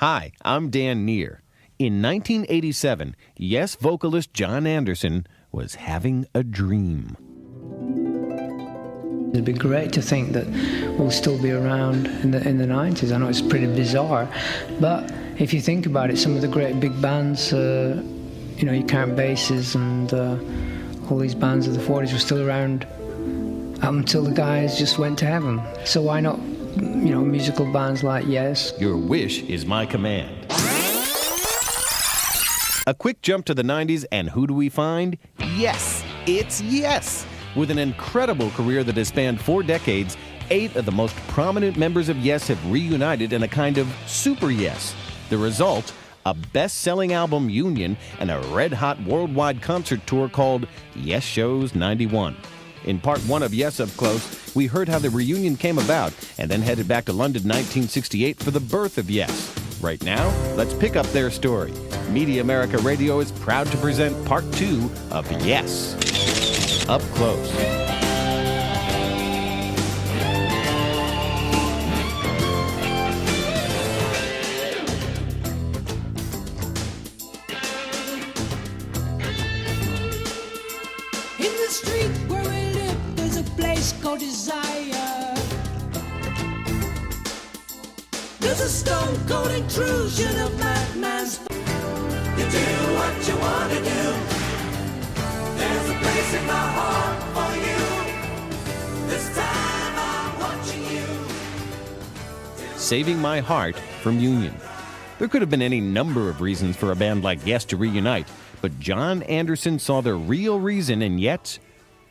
Hi, I'm Dan Neer. In 1987, Yes vocalist John Anderson was having a dream. It'd be great to think that we'll still be around in the 90s. I know it's pretty bizarre, but if you think about it, some of the great big bands, you Count Bases and all these bands of the 40s were still around up until the guys just went to heaven. So why not, musical bands like Yes? Your wish is my command. A quick jump to the 90s, and who do we find? Yes, it's Yes! With an incredible career that has spanned 4 decades, 8 of the most prominent members of Yes have reunited in a kind of super Yes. The result? A best-selling album, Union, and a red-hot worldwide concert tour called Yes Shows 91. In part 1 of Yes Up Close, we heard how the reunion came about and then headed back to London 1968 for the birth of Yes. Right now, let's pick up their story. Media America Radio is proud to present part 2 of Yes Up Close. In the street where we live, there's a place called Desire. There's a stone cold intrusion of madman's. You do what you want to do. There's a place in my heart for you. This time I'm watching you. Saving My Heart from Union. There could have been any number of reasons for a band like Yes to reunite, but John Anderson saw the real reason in yet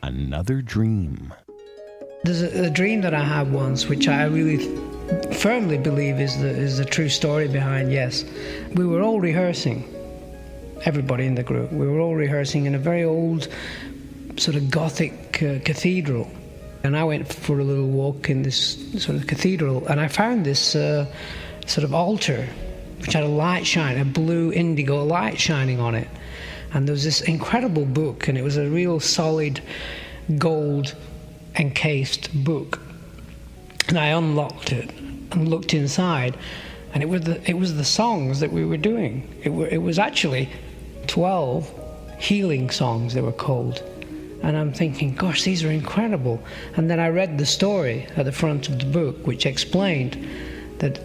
another dream. There's a dream that I had once, which I really firmly believe is the true story behind Yes. We were all rehearsing, everybody in the group. We were all rehearsing in a very old sort of Gothic cathedral. And I went for a little walk in this sort of cathedral, and I found this sort of altar, which had a light shine, a blue indigo light shining on it. And there was this incredible book, and it was a real solid gold encased book. And I unlocked it and looked inside, and it was the songs that we were doing. It was actually 12 healing songs, they were called. And I'm thinking, gosh, these are incredible. And then I read the story at the front of the book, which explained that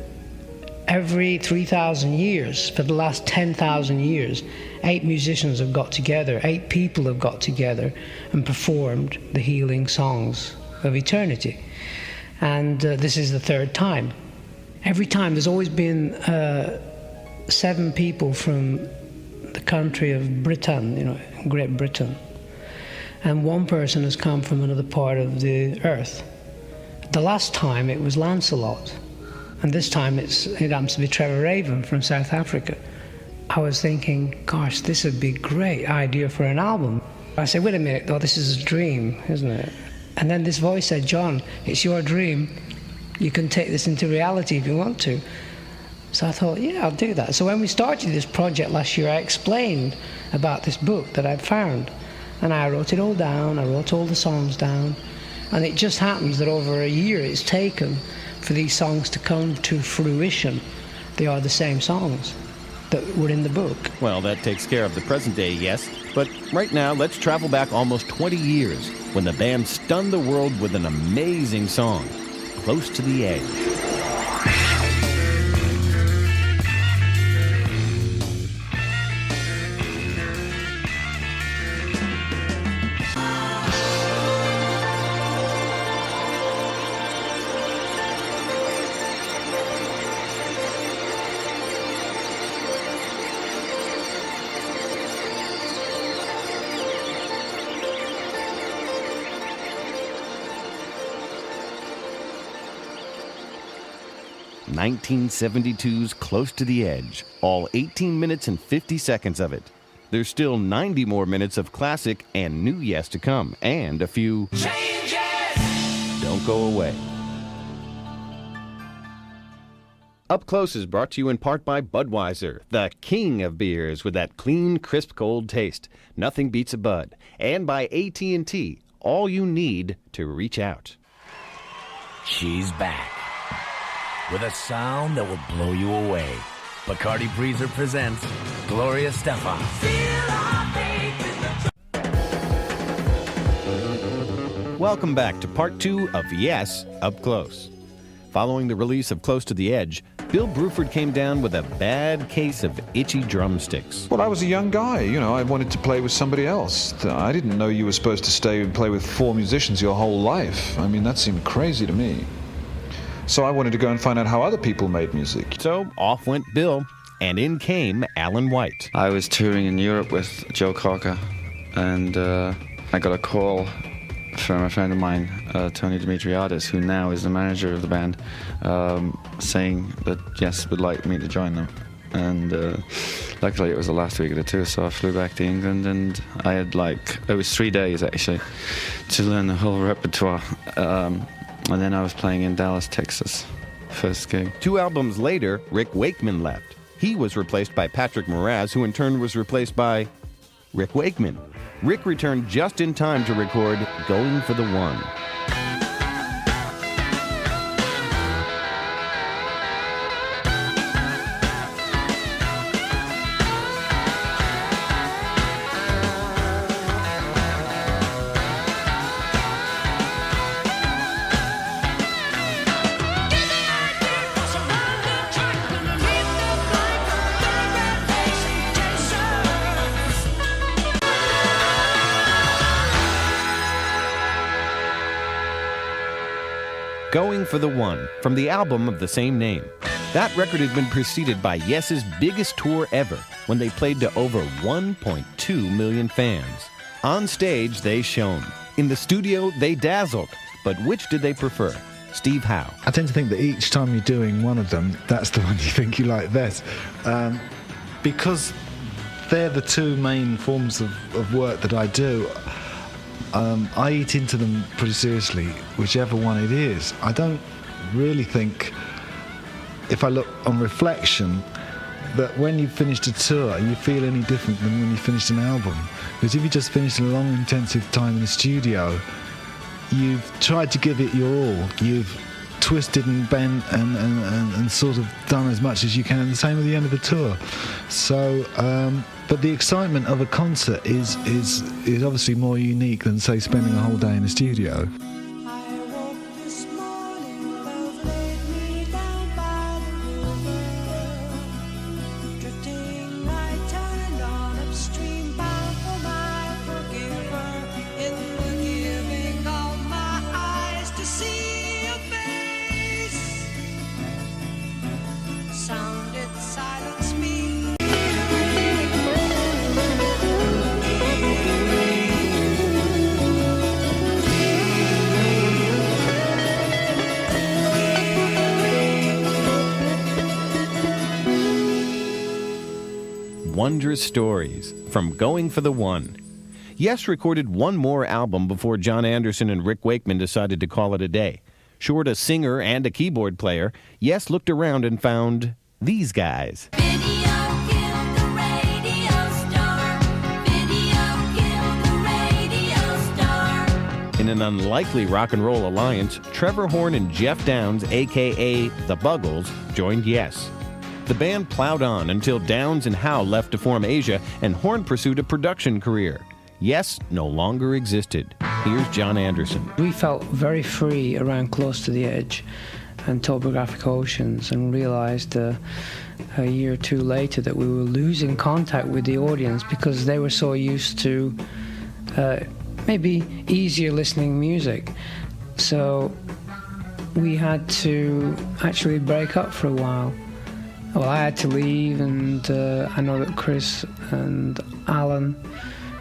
every 3,000 years, for the last 10,000 years, 8 musicians have got together, 8 people have got together and performed the healing songs of eternity. And this is the 3rd time. Every time there's always been 7 people from the country of Britain, Great Britain. And 1 person has come from another part of the earth. The last time it was Lancelot. And this time it happens to be Trevor Raven from South Africa. I was thinking, gosh, this would be a great idea for an album. I said, wait a minute, this is a dream, isn't it? And then this voice said, John, it's your dream. You can take this into reality if you want to. So I thought, yeah, I'll do that. So when we started this project last year, I explained about this book that I'd found. And I wrote it all down, I wrote all the songs down. And it just happens that over a year it's taken for these songs to come to fruition. They are the same songs that were in the book. Well, that takes care of the present day, Yes. But right now, let's travel back almost 20 years when the band stunned the world with an amazing song, Close to the Edge. (1972's Close to the Edge, all 18 minutes and 50 seconds of it. There's still 90 more minutes of classic and new Yes to come, and a few changes. Don't go away. Up Close is brought to you in part by Budweiser, the king of beers with that clean, crisp, cold taste. Nothing beats a Bud. And by AT&T, all you need to reach out. She's back with a sound that will blow you away. Bacardi Breezer presents Gloria Estefan. Welcome back to part 2 of Yes, Up Close. Following the release of Close to the Edge, Bill Bruford came down with a bad case of itchy drumsticks. Well, I was a young guy, I wanted to play with somebody else. I didn't know you were supposed to stay and play with 4 musicians your whole life. I mean, that seemed crazy to me. So I wanted to go and find out how other people made music. So off went Bill, and in came Alan White. I was touring in Europe with Joe Cocker, and I got a call from a friend of mine, Tony Dimitriadis, who now is the manager of the band, saying that Yes would like me to join them. And luckily it was the last week of the tour, so I flew back to England, and I had it was 3 days actually to learn the whole repertoire. And then I was playing in Dallas, Texas, first gig. 2 albums later, Rick Wakeman left. He was replaced by Patrick Moraz, who in turn was replaced by Rick Wakeman. Rick returned just in time to record Going for the One. Going for the One, from the album of the same name. That record had been preceded by Yes's biggest tour ever, when they played to over 1.2 million fans. On stage, they shone. In the studio, they dazzled. But which did they prefer? Steve Howe. I tend to think that each time you're doing one of them, that's the one you think you like best. Because they're the 2 main forms of work that I do. I eat into them pretty seriously, whichever one it is. I don't really think, if I look on reflection, that when you've finished a tour, you feel any different than when you finished an album. Because if you just finished a long, intensive time in the studio, you've tried to give it your all. You've twisted and bent and sort of done as much as you can. The same at the end of the tour. So, but the excitement of a concert is obviously more unique than, say, spending a whole day in a studio. I woke this morning, love laid me down by the river. Drifting, I turned on upstream, bound for my forgiver. In the giving of my eyes to see a face, sounded silence me. Wondrous stories from Going for the One. Yes recorded one more album before John Anderson and Rick Wakeman decided to call it a day. Short a singer and a keyboard player, Yes looked around and found these guys. Video killed the radio star. Video killed the radio star. In an unlikely rock and roll alliance, Trevor Horn and Jeff Downes, a.k.a. The Buggles, joined Yes. The band plowed on until Downes and Howe left to form Asia, and Horn pursued a production career. Yes no longer existed. Here's John Anderson. We felt very free around Close to the Edge and Topographic Oceans, and realized a year or 2 later that we were losing contact with the audience because they were so used to maybe easier listening music. So we had to actually break up for a while. Well, I had to leave, and I know that Chris and Alan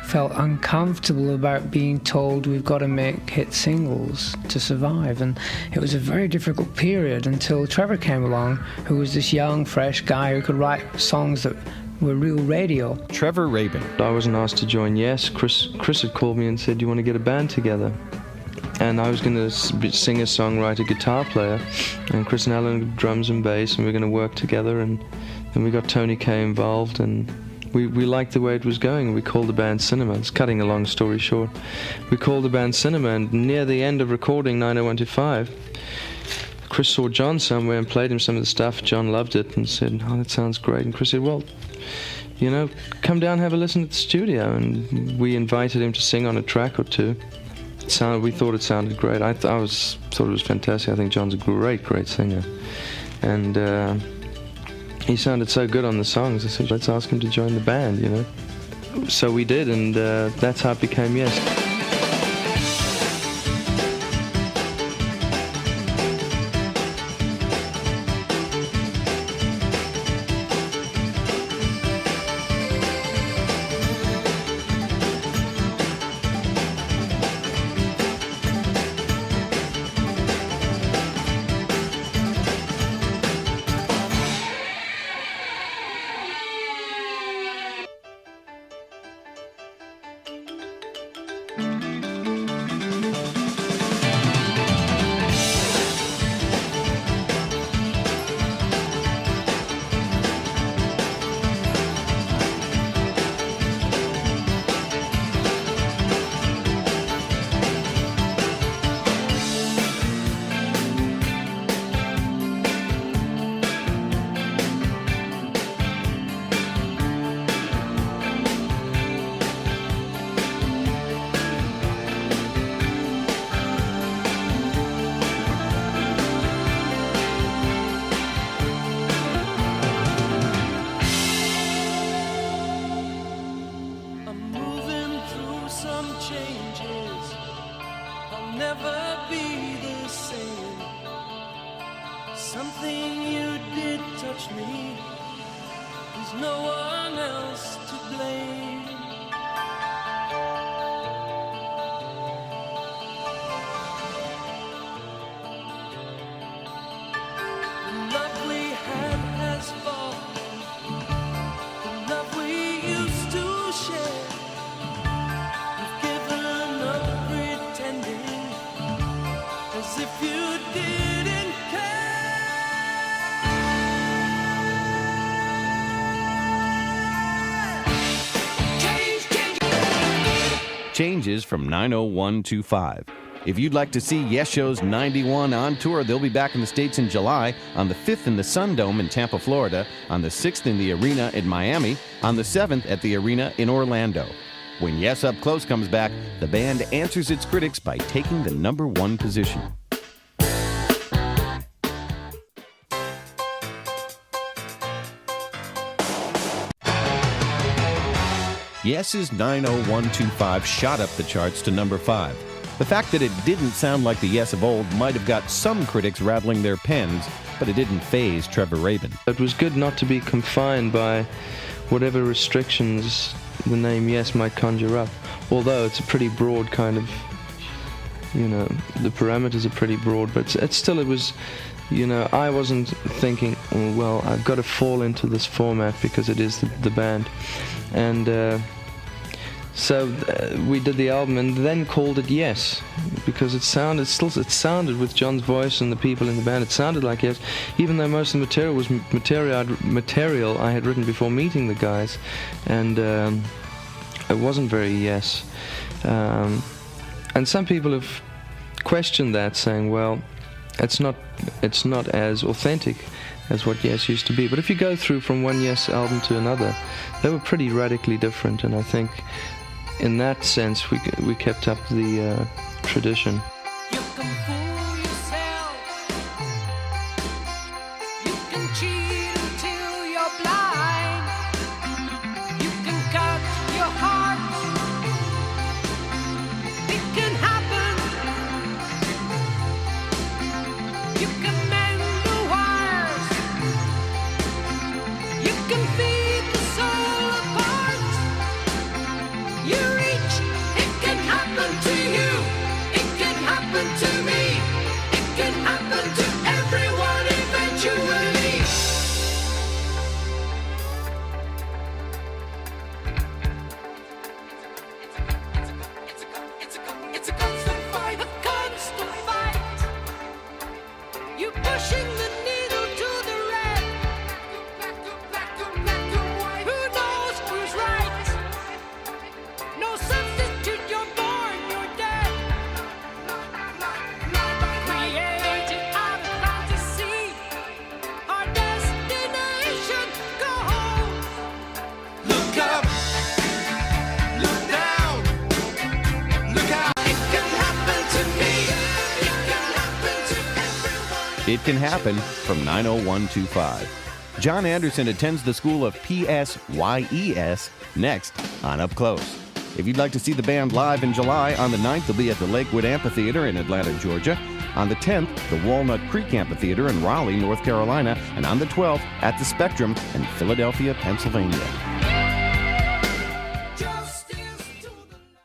felt uncomfortable about being told we've got to make hit singles to survive. And it was a very difficult period until Trevor came along, who was this young, fresh guy who could write songs that were real radio. Trevor Rabin. I wasn't asked to join Yes. Chris had called me and said, "Do you want to get a band together?" And I was going to sing a song, write a guitar player, and Chris and Alan drums and bass, and we were going to work together. And then we got Tony Kaye involved, and we liked the way it was going. We called the band Cinema. It's cutting a long story short. We called the band Cinema, and near the end of recording 90125, Chris saw John somewhere and played him some of the stuff. John loved it and said, "Oh, that sounds great." And Chris said, "Well, you know, come down and have a listen at the studio." And we invited him to sing on a track or two. We thought it sounded great. I thought it was fantastic. I think John's a great singer. And he sounded so good on the songs. I said, let's ask him to join the band, you know. So we did, and that's how it became Yes. I'm moving through some changes. I'll never be the same. Something you did touch me. There's no one else to blame. The love we had has fallen. The love we used to share. You've given up pretending as if you didn't care. Changes from 90125. If you'd like to see Yes Show's 91 on tour, they'll be back in the States in July, on the 5th in the Sun Dome in Tampa, Florida, on the 6th in the Arena in Miami, on the 7th at the Arena in Orlando. When Yes Up Close comes back, the band answers its critics by taking the #1 position. Yes's 90125 shot up the charts to #5. The fact that it didn't sound like the Yes of old might have got some critics rattling their pens, but it didn't faze Trevor Rabin. It was good not to be confined by whatever restrictions the name Yes might conjure up, although it's a pretty broad kind of, you know, the parameters are pretty broad, but it was, you know, I wasn't thinking, oh, well, I've got to fall into this format because it is the band. And so we did the album and then called it Yes, because it sounded with John's voice and the people in the band, it sounded like Yes, even though most of the material was material I had written before meeting the guys, and it wasn't very Yes. And some people have questioned that, saying, well, it's not as authentic as what Yes used to be. But if you go through from one Yes album to another, they were pretty radically different, and I think in that sense we kept up the tradition. You can fool yourself. You can cheat until you're blind. You can cut your heart. It can happen. You can mend the wires. You can feed the soul apart. You reach, it can happen to you. It can happen to me. It can happen to everyone eventually. It's a constant fight. A constant fight. You pushing the needle to the red. It can happen from 90125. John Anderson attends the School of PSYES next on Up Close. If you'd like to see the band live in July, on the 9th they'll be at the Lakewood Amphitheater in Atlanta, Georgia. On the 10th, the Walnut Creek Amphitheater in Raleigh, North Carolina. And on the 12th, at the Spectrum in Philadelphia, Pennsylvania.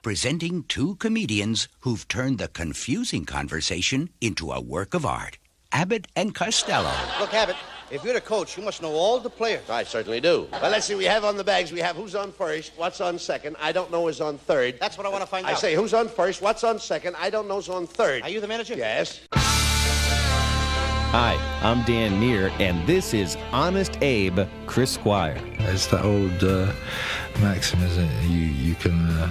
Presenting two comedians who've turned the confusing conversation into a work of art. Abbott and Costello. Look, Abbott, if you're the coach, you must know all the players. I certainly do. Well, let's see. We have on the bags, we have who's on first, what's on second. I don't know who's on third. That's what I want to find out. I say who's on first, what's on second. I don't know who's on third. Are you the manager? Yes. Hi, I'm Dan Neer, and this is Honest Abe, Chris Squire. It's that old maxim, isn't it? You can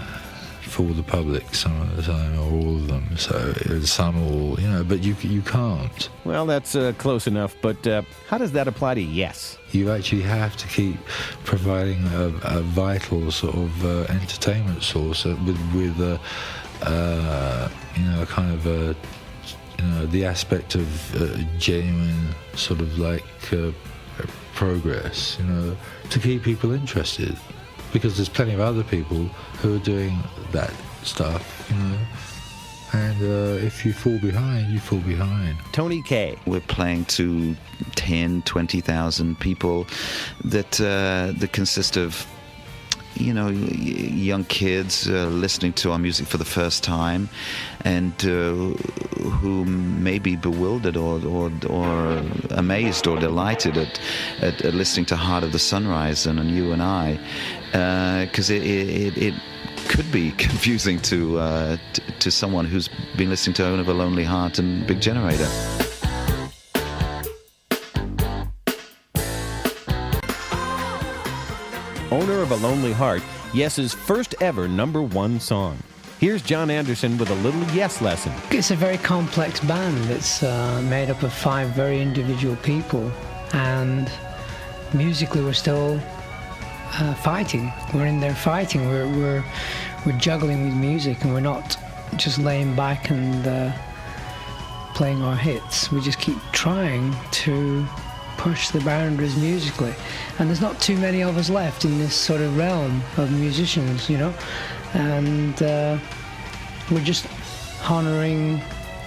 fool the public some of the time, or all of them. So some or but you can't. Well, that's close enough, but how does that apply to Yes? You actually have to keep providing a vital sort of entertainment source with kind of the aspect of genuine sort of like progress, to keep people interested. Because there's plenty of other people who are doing that stuff, and if you fall behind, you fall behind. Tony Kaye. We're playing to 10, 20,000 people that consist of, young kids listening to our music for the first time, and who may be bewildered or amazed or delighted at listening to Heart of the Sunrise and You and I, because it could be confusing to someone who's been listening to Own of a Lonely Heart and Big Generator. Owner of a Lonely Heart, Yes's first ever #1 song. Here's John Anderson with a little Yes lesson. It's a very complex band. It's made up of 5 very individual people, and musically we're still fighting. We're in there fighting. We're juggling with music, and we're not just laying back and playing our hits. We just keep trying to push the boundaries musically, and there's not too many of us left in this sort of realm of musicians, and we're just honoring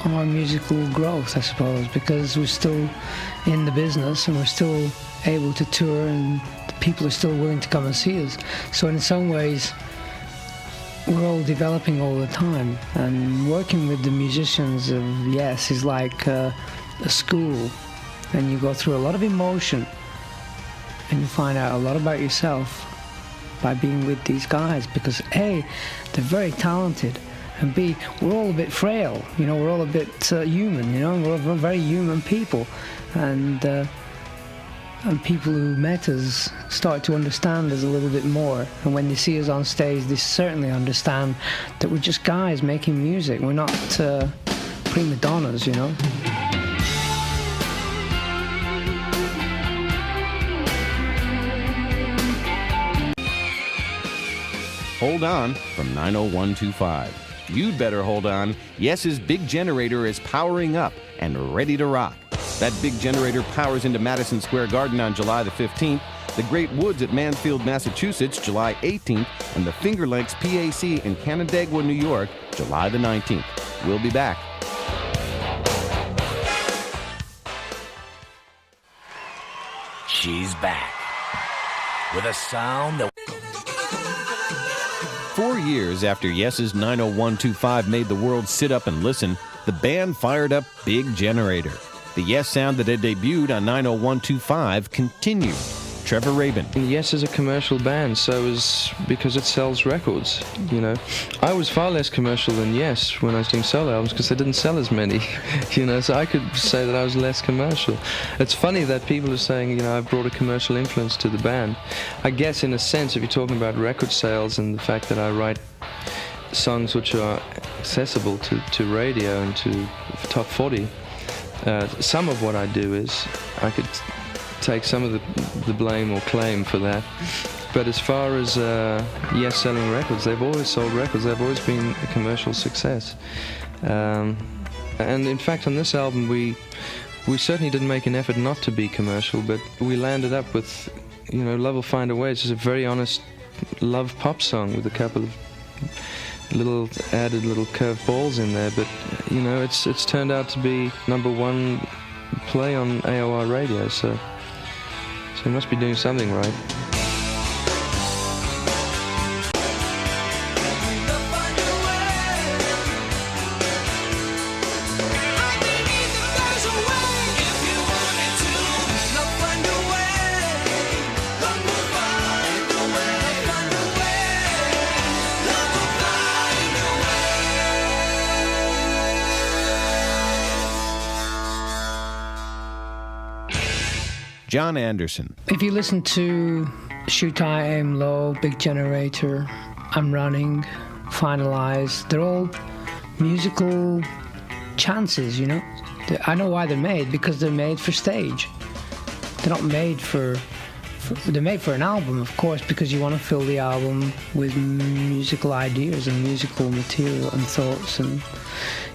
our musical growth, I suppose, because we're still in the business and we're still able to tour, and people are still willing to come and see us. So in some ways we're all developing all the time, and working with the musicians of Yes is like a school. And you go through a lot of emotion, and you find out a lot about yourself by being with these guys, because A, they're very talented, and B, we're all a bit frail, we're all a bit human, we're very human people, and people who met us start to understand us a little bit more, and when they see us on stage, they certainly understand that we're just guys making music, we're not prima donnas, Hold On from 90125. You'd better hold on. Yes's Big Generator is powering up and ready to rock. That Big Generator powers into Madison Square Garden on July the 15th, the Great Woods at Mansfield, Massachusetts, July 18th, and the Finger Lakes PAC in Canandaigua, New York, July the 19th. We'll be back. She's back with a sound that... 4 years after Yes's 90125 made the world sit up and listen, the band fired up Big Generator. The Yes sound that had debuted on 90125 continued. Trevor Rabin. Yes is a commercial band, so is because it sells records, I was far less commercial than Yes when I was doing solo albums, because they didn't sell as many, so I could say that I was less commercial. It's funny that people are saying, I've brought a commercial influence to the band. I guess in a sense, if you're talking about record sales and the fact that I write songs which are accessible to radio and to top 40, some of what I do is I could take some of the blame or claim for that. But as far as Yes selling records, they've always sold records. They've always been a commercial success. And in fact, on this album, we We certainly didn't make an effort not to be commercial, but we landed up with, Love Will Find a Way. It's just a very honest love pop song with a couple of little curved balls in there, but it's turned out to be #1 play on AOR radio, so we must be doing something right. John Anderson. If you listen to Shoot High, Aim Low, Big Generator, I'm Running, Finalize, they're all musical chances, I know why they're made, because they're made for stage. They're not made they're made for an album, of course, because you want to fill the album with musical ideas and musical material and thoughts and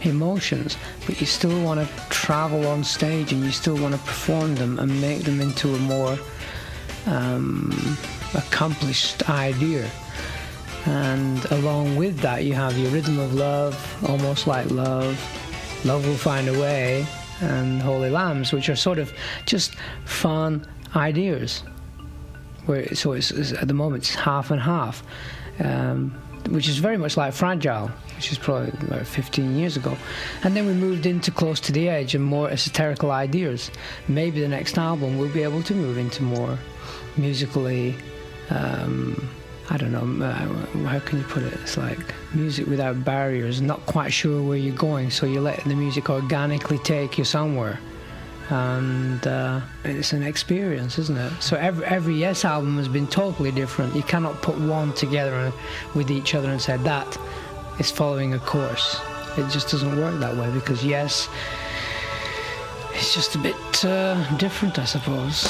emotions, but you still want to travel on stage and you still want to perform them and make them into a more accomplished idea. And along with that, you have your Rhythm of Love, Almost Like Love, Love Will Find a Way, and Holy Lambs, which are sort of just fun ideas. So it's at the moment it's half and half, which is very much like Fragile, which is probably about 15 years ago. And then we moved into Close to the Edge and more esoterical ideas. Maybe the next album we'll be able to move into more musically, I don't know, how can you put it? It's like music without barriers, not quite sure where you're going, so you let the music organically take you somewhere. And it's an experience, isn't it? So every Yes album has been totally different. You cannot put one together with each other and say that is following a course. It just doesn't work that way, because Yes, it's just a bit different, I suppose.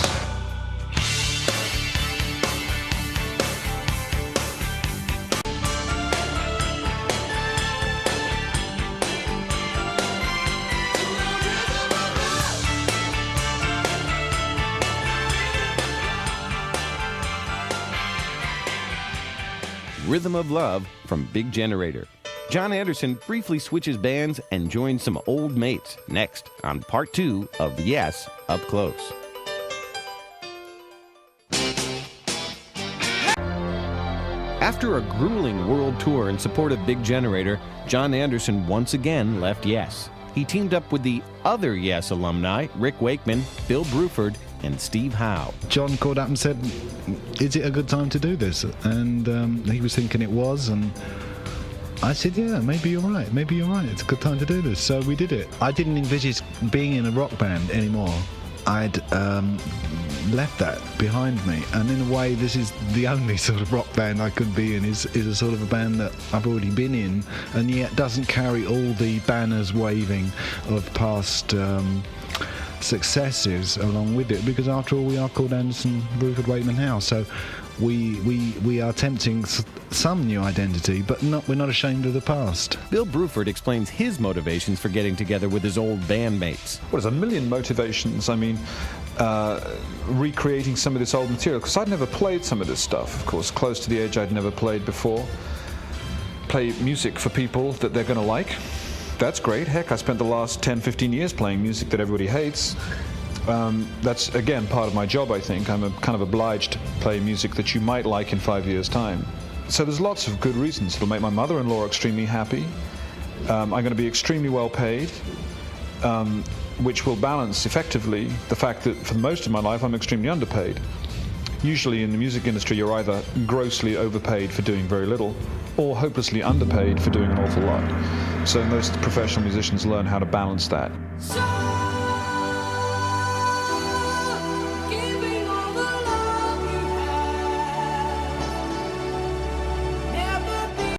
Rhythm of Love from Big Generator. John Anderson briefly switches bands and joins some old mates next on part 2 of Yes Up Close. After a grueling world tour in support of Big Generator, John Anderson once again left Yes. He teamed up with the other Yes alumni, Rick Wakeman, Bill Bruford, and Steve Howe. John called up and said, "Is it a good time to do this?" And he was thinking it was, and I said, "Yeah, maybe you're right. Maybe you're right. It's a good time to do this." So we did it. I didn't envisage being in a rock band anymore. I'd left that behind me, and in a way this is the only sort of rock band I could be in, is a sort of a band that I've already been in, and yet doesn't carry all the banners waving of past successes along with it, because after all we are called Anderson, Bruford, Wakeman, Howe, so we are attempting some new identity, but we're not ashamed of the past. Bill Bruford explains his motivations for getting together with his old bandmates. Well, there's a million motivations. I mean, recreating some of this old material, because I'd never played some of this stuff, of course. Close to the Edge I'd never played before. Play music for people that they're going to like. That's great. Heck, I spent the last 10, 15 years playing music that everybody hates. That's, again, part of my job, I think. I'm kind of obliged to play music that you might like in 5 years' time. So there's lots of good reasons. It'll make my mother-in-law extremely happy. I'm going to be extremely well paid, which will balance, effectively, the fact that for most of my life I'm extremely underpaid. Usually in the music industry you're either grossly overpaid for doing very little, or hopelessly underpaid for doing an awful lot. So most professional musicians learn how to balance that. Giving all the love you have, never be.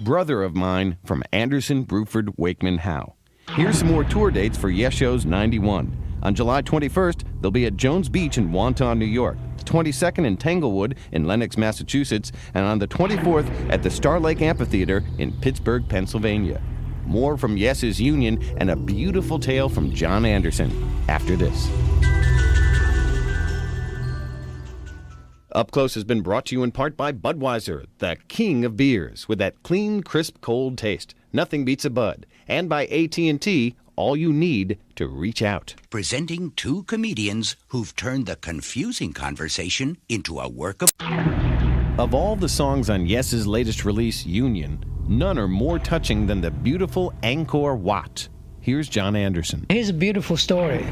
Brother of Mine from Anderson, Bruford, Wakeman, Howe. Here's some more tour dates for Yes Show's 91. On July 21st, they'll be at Jones Beach in Wonton, New York, the 22nd in Tanglewood in Lenox, Massachusetts, and on the 24th at the Star Lake Amphitheater in Pittsburgh, Pennsylvania. More from Yes's Union and a beautiful tale from John Anderson after this. Up Close has been brought to you in part by Budweiser, the king of beers, with that clean, crisp, cold taste. Nothing beats a Bud. And by AT&T, all you need to reach out. Presenting two comedians who've turned the confusing conversation into a work of... Of all the songs on Yes's latest release, Union, none are more touching than the beautiful Angkor Wat. Here's John Anderson. Here's a beautiful story.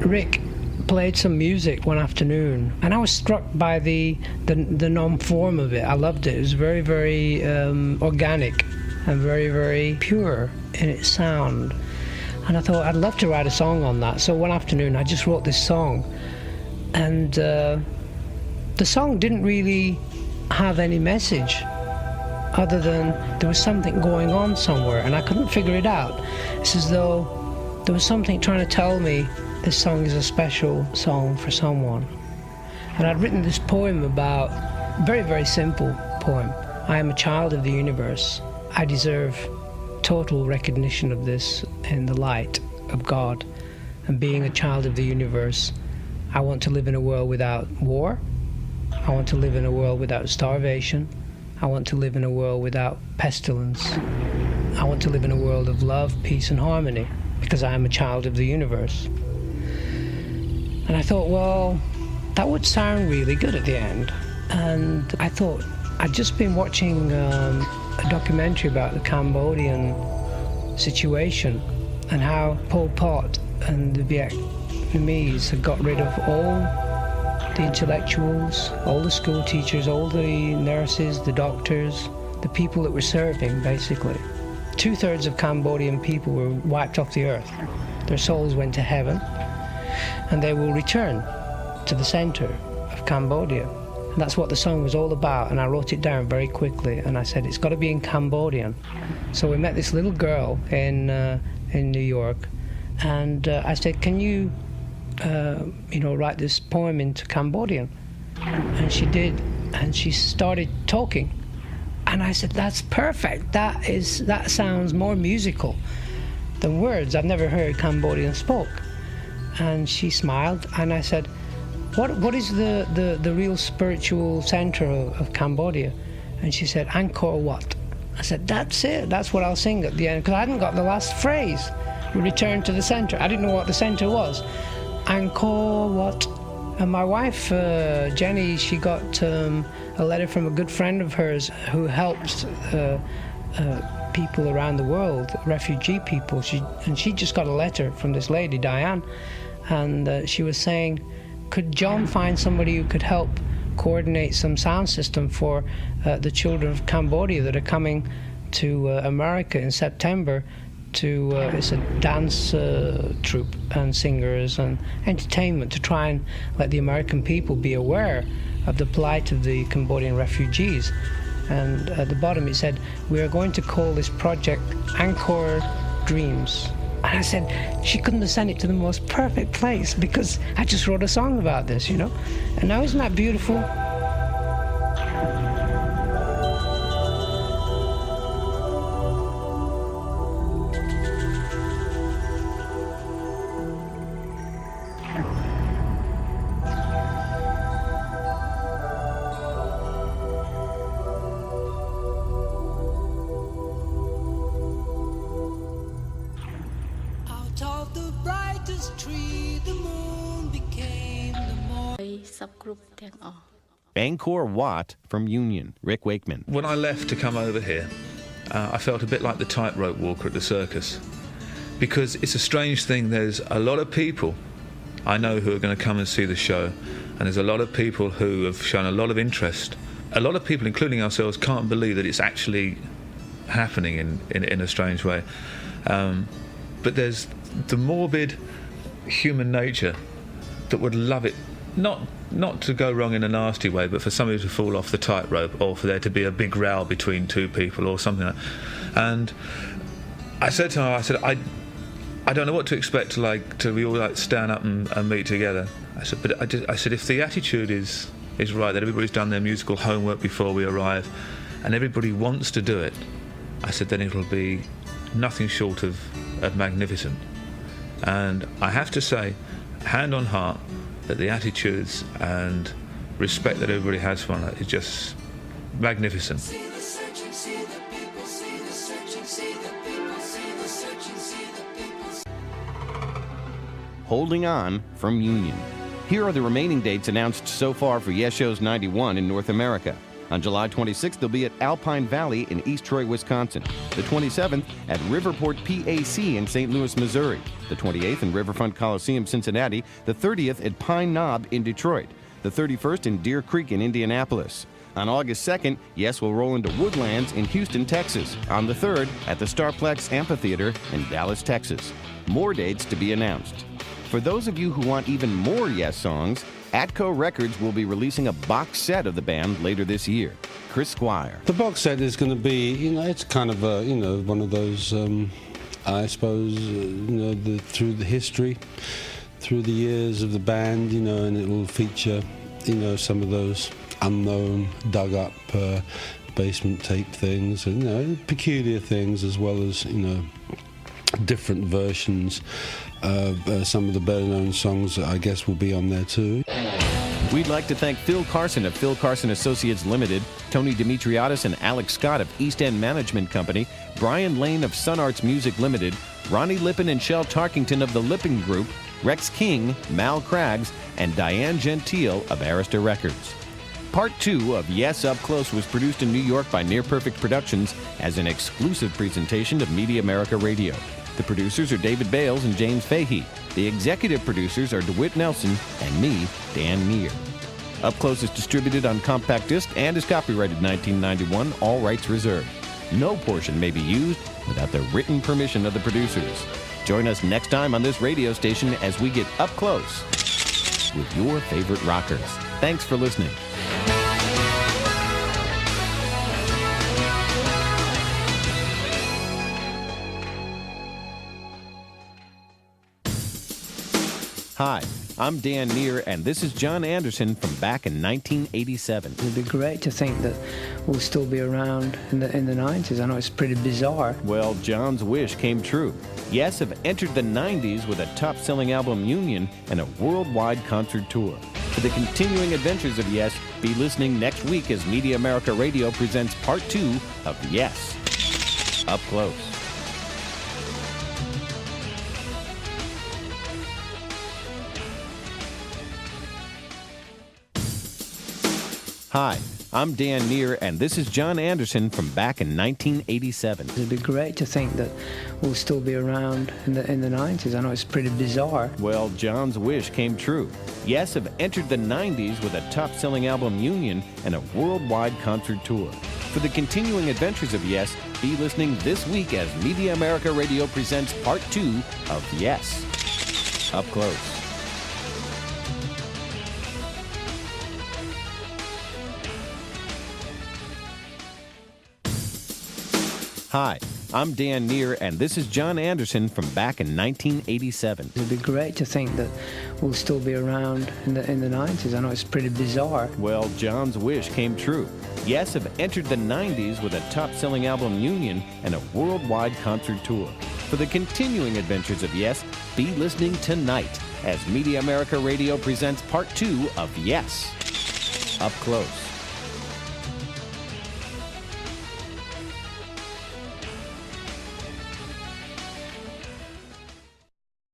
Rick played some music one afternoon, and I was struck by the non-form of it. I loved it. It was very, very organic and very, very pure in its sound. And I thought I'd love to write a song on that. So one afternoon I just wrote this song, and the song didn't really have any message other than there was something going on somewhere and I couldn't figure it out. It's as though there was something trying to tell me this song is a special song for someone. And I'd written this poem about, very, very simple poem. I am a child of the universe. I deserve total recognition of this in the light of God. And being a child of the universe, I want to live in a world without war. I want to live in a world without starvation. I want to live in a world without pestilence. I want to live in a world of love, peace, and harmony, because I am a child of the universe. And I thought, well, that would sound really good at the end. And I thought, I'd just been watching a documentary about the Cambodian situation and how Pol Pot and the Vietnamese had got rid of all the intellectuals, all the school teachers, all the nurses, the doctors, the people that were serving, basically. 2/3 of Cambodian people were wiped off the earth. Their souls went to heaven, and they will return to the center of Cambodia. And that's what the song was all about, and I wrote it down very quickly, and I said, it's got to be in Cambodian. So we met this little girl in New York, and I said, can you write this poem into Cambodian? And she did, and she started talking. And I said, that's perfect. That sounds more musical than words. I've never heard Cambodian spoke. And she smiled, and I said, what is the real spiritual center of Cambodia? And she said, Angkor Wat. I said, that's it. That's what I'll sing at the end, because I hadn't got the last phrase. We returned to the center. I didn't know what the center was. Angkor Wat. And my wife, Jenny, she got a letter from a good friend of hers who helps people around the world, refugee people. She just got a letter from this lady, Diane, and she was saying, could John find somebody who could help coordinate some sound system for the children of Cambodia that are coming to America in September to, it's a dance troupe and singers and entertainment to try and let the American people be aware of the plight of the Cambodian refugees. And at the bottom it said, we are going to call this project Angkor Dreams. And I said, she couldn't have sent it to the most perfect place, because I just wrote a song about this, you know? And now isn't that beautiful? Angkor Wat from Union, Rick Wakeman. When I left to come over here, I felt a bit like the tightrope walker at the circus, because it's a strange thing. There's a lot of people I know who are going to come and see the show, and there's a lot of people who have shown a lot of interest. A lot of people, including ourselves, can't believe that it's actually happening in a strange way. But there's the morbid human nature that would love it, not to go wrong in a nasty way, but for somebody to fall off the tightrope, or for there to be a big row between two people or something like that. And I said to her, I I don't know what to expect till we all stand up and meet together. I said, but I said, if the attitude is right, that everybody's done their musical homework before we arrive, and everybody wants to do it, I said, then it'll be nothing short of magnificent. And I have to say, hand on heart, that the attitudes and respect that everybody has for it is just magnificent. See the searching, see the people, see the searching, see the people, see the searching, see the people. Holding On from Union. Here are the remaining dates announced so far for Yes Show's 91 in North America. On July 26th, they'll be at Alpine Valley in East Troy, Wisconsin. The 27th at Riverport PAC in St. Louis, Missouri. The 28th in Riverfront Coliseum, Cincinnati. The 30th at Pine Knob in Detroit. The 31st in Deer Creek in Indianapolis. On August 2nd, Yes will roll into Woodlands in Houston, Texas. On the 3rd, at the Starplex Amphitheater in Dallas, Texas. More dates to be announced. For those of you who want even more Yes songs, Atco Records will be releasing a box set of the band later this year. Chris Squire. The box set is going to be, it's kind of one of those, I suppose, through the history, through the years of the band, and it will feature, some of those unknown, dug-up basement tape things, and peculiar things, as well as different versions of some of the better-known songs that I guess will be on there too. We'd like to thank Phil Carson of Phil Carson Associates Limited, Tony Dimitriadis and Alex Scott of East End Management Company, Brian Lane of Sun Arts Music Limited, Ronnie Lippin and Shel Tarkington of the Lippin Group, Rex King, Mal Craggs, and Diane Gentile of Arista Records. Part 2 of Yes Up Close was produced in New York by Near Perfect Productions as an exclusive presentation of Media America Radio. The producers are David Bales and James Fahey. The executive producers are DeWitt Nelson and me, Dan Neer. Up Close is distributed on compact disc and is copyrighted 1991, all rights reserved. No portion may be used without the written permission of the producers. Join us next time on this radio station as we get up close with your favorite rockers. Thanks for listening. Hi, I'm Dan Neer, and this is John Anderson from back in 1987. It'd be great to think that we'll still be around in the 90s. I know it's pretty bizarre. Well, John's wish came true. Yes have entered the 90s with a top-selling album, Union, and a worldwide concert tour. For the continuing adventures of Yes, be listening next week as Media America Radio presents Part 2 of Yes, Up Close. Hi, I'm Dan Neer, and this is John Anderson from back in 1987. It'd be great to think that we'll still be around in the 90s. I know it's pretty bizarre. Well, John's wish came true. Yes have entered the 90s with a top-selling album, Union, and a worldwide concert tour. For the continuing adventures of Yes, be listening this week as Media America Radio presents Part 2 of Yes, Up Close. Hi, I'm Dan Neer, and this is John Anderson from back in 1987. It'd be great to think that we'll still be around in the 90s. I know it's pretty bizarre. Well, John's wish came true. Yes have entered the 90s with a top-selling album, Union, and a worldwide concert tour. For the continuing adventures of Yes, be listening tonight as Media America Radio presents Part 2 of Yes, Up Close.